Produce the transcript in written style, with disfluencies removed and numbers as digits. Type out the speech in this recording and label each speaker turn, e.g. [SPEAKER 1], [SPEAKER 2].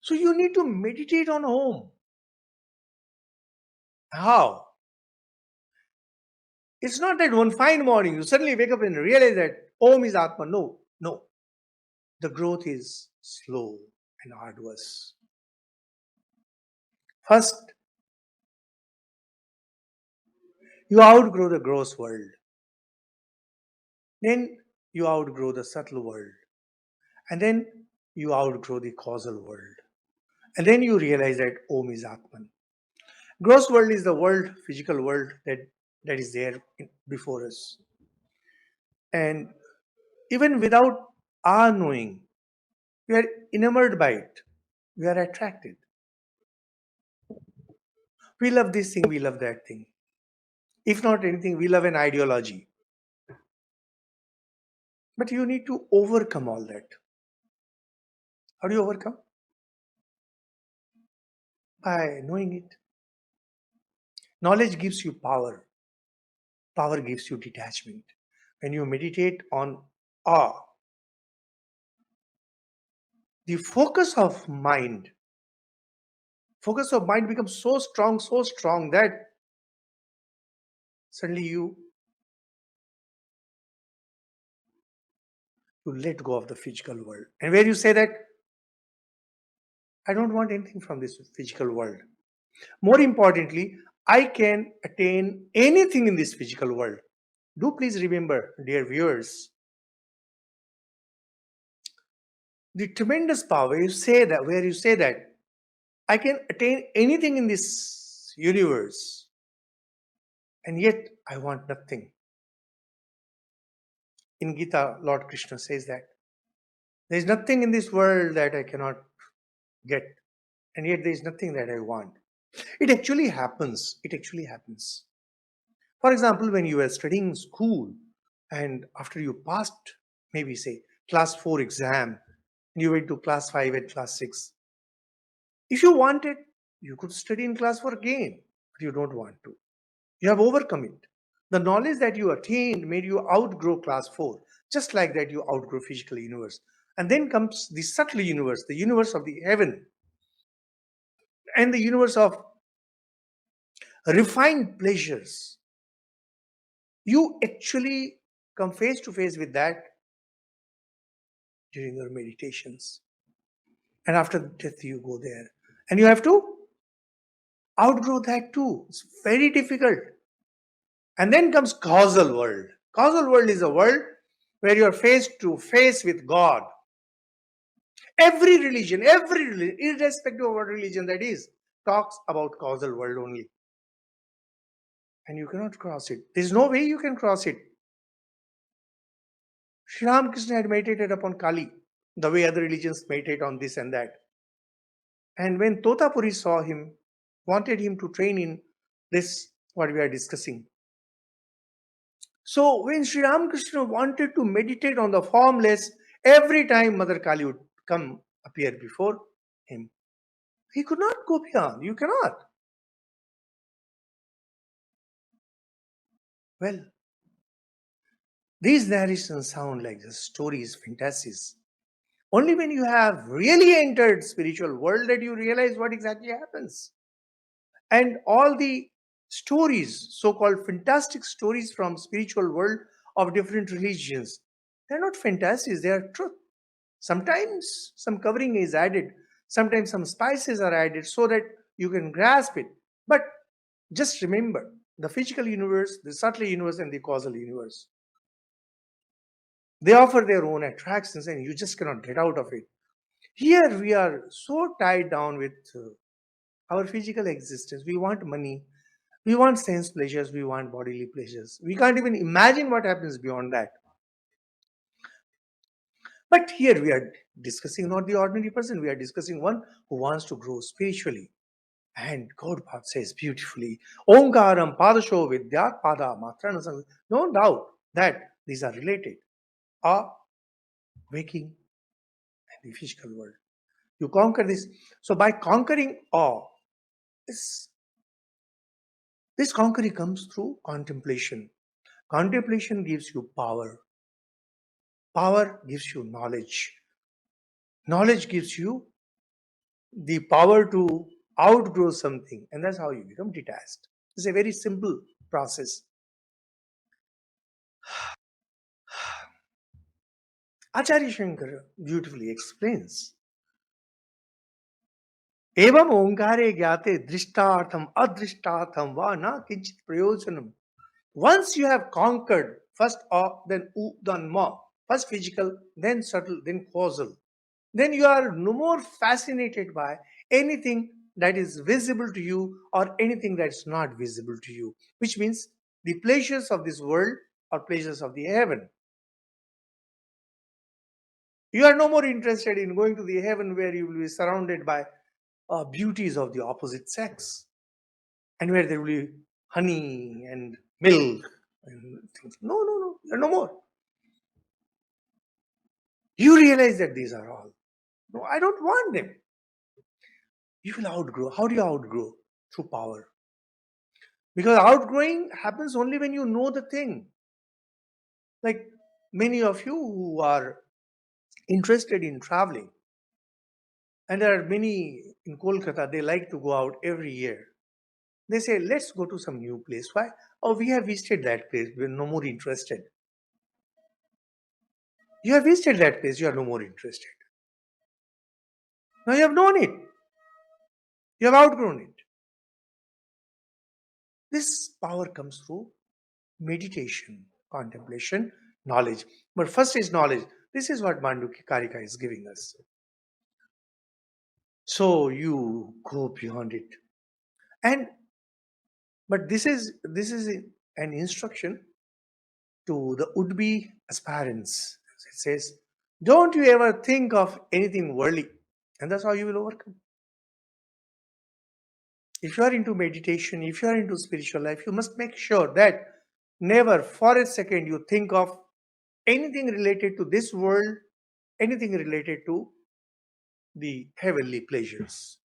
[SPEAKER 1] So you need to meditate on Om. How? It's not that one fine morning you suddenly wake up and realize that Om is Atma. No, no. The growth is slow and arduous. First, you outgrow the gross world. Then you outgrow the subtle world. And then you outgrow the causal world. And then you realize that Om is Atman. Gross world is the world, physical world that is there before us. And even without our knowing, we are enamored by it. We are attracted. We love this thing, we love that thing. If not anything, we love an ideology. But you need to overcome all that. How do you overcome? By knowing it. Knowledge gives you power. Power gives you detachment. When you meditate on awe, the focus of mind becomes so strong that suddenly you let go of the physical world. And where you say that, I don't want anything from this physical world. More importantly, I can attain anything in this physical world. Do please remember, dear viewers, the tremendous power you say that, where you say that I can attain anything in this universe, and yet I want nothing. In Gita, Lord Krishna says that there is nothing in this world that I cannot get, and yet there is nothing that I want. It actually happens. It actually happens. For example, when you were studying school and after you passed, maybe say class 4 exam, and you went to class 5 and class 6, if you wanted, you could study in class 4 again, but you don't want to. You have overcome it. The knowledge that you attained made you outgrow class 4, just like that you outgrow physical universe. And then comes the subtle universe, the universe of the heaven, and the universe of refined pleasures. You actually come face to face with that during your meditations. And after death, you go there. And you have to outgrow that too. It's very difficult. And then comes causal world. Causal world is a world where you are face to face with God. Every religion, irrespective of what religion that is, talks about causal world only. And you cannot cross it. There's no way you can cross it. Sri Ramakrishna had meditated upon Kali, the way other religions meditate on this and that. And when Totapuri saw him, wanted him to train in this, what we are discussing. So when Sri Ramakrishna wanted to meditate on the formless, every time Mother Kali would come appear before him, he could not go beyond. You cannot. Well, these narrations sound like just stories, fantasies. Only when you have really entered spiritual world that you realize what exactly happens. And all the stories, so-called fantastic stories from spiritual world of different religions, they're not fantasies, they are truth. Sometimes some covering is added, sometimes some spices are added so that you can grasp it. But just remember the physical universe, the subtle universe, and the causal universe. They offer their own attractions and you just cannot get out of it. Here we are so tied down with our physical existence. We want money, we want sense pleasures, we want bodily pleasures. We can't even imagine what happens beyond that. But here we are discussing not the ordinary person, we are discussing one who wants to grow spiritually. And Gaudapad says beautifully, Omkaram Padasho Vidyat Pada Matranasam. No doubt that these are related. Awe, waking, and the physical world. You conquer this. So by conquering awe, this conquering comes through contemplation. Contemplation gives you power. Power gives you knowledge. Knowledge gives you the power to outgrow something, and that's how you become detached. It's a very simple process. Acharya Shankar beautifully explains. Evam omkare gyate drishtartham adrishtartham va na kinchit prayojanam. Once you have conquered first or then u, then ma, first physical, then subtle, then causal, then you are no more fascinated by anything that is visible to you or anything that's not visible to you, which means the pleasures of this world or pleasures of the heaven. You are no more interested in going to the heaven where you will be surrounded by beauties of the opposite sex and where there will be honey and milk and things. No, no, no, you're no more. You realize that these are all. No, I don't want them. You will outgrow. How do you outgrow? Through power. Because outgrowing happens only when you know the thing. Like many of you who are interested in traveling, and there are many in Kolkata, they like to go out every year. They say, let's go to some new place. Why? Oh, we have visited that place. We're no more interested. You have visited that place. You are no more interested. Now you have known it. You have outgrown it. This power comes through meditation, contemplation, knowledge. But first is knowledge. This is what Mandukya Karika is giving us. So you go beyond it. And but this is an instruction to the would-be aspirants. It says, don't you ever think of anything worldly. And that's how you will overcome. If you are into meditation, if you are into spiritual life, you must make sure that never for a second you think of anything related to this world, anything related to the heavenly pleasures.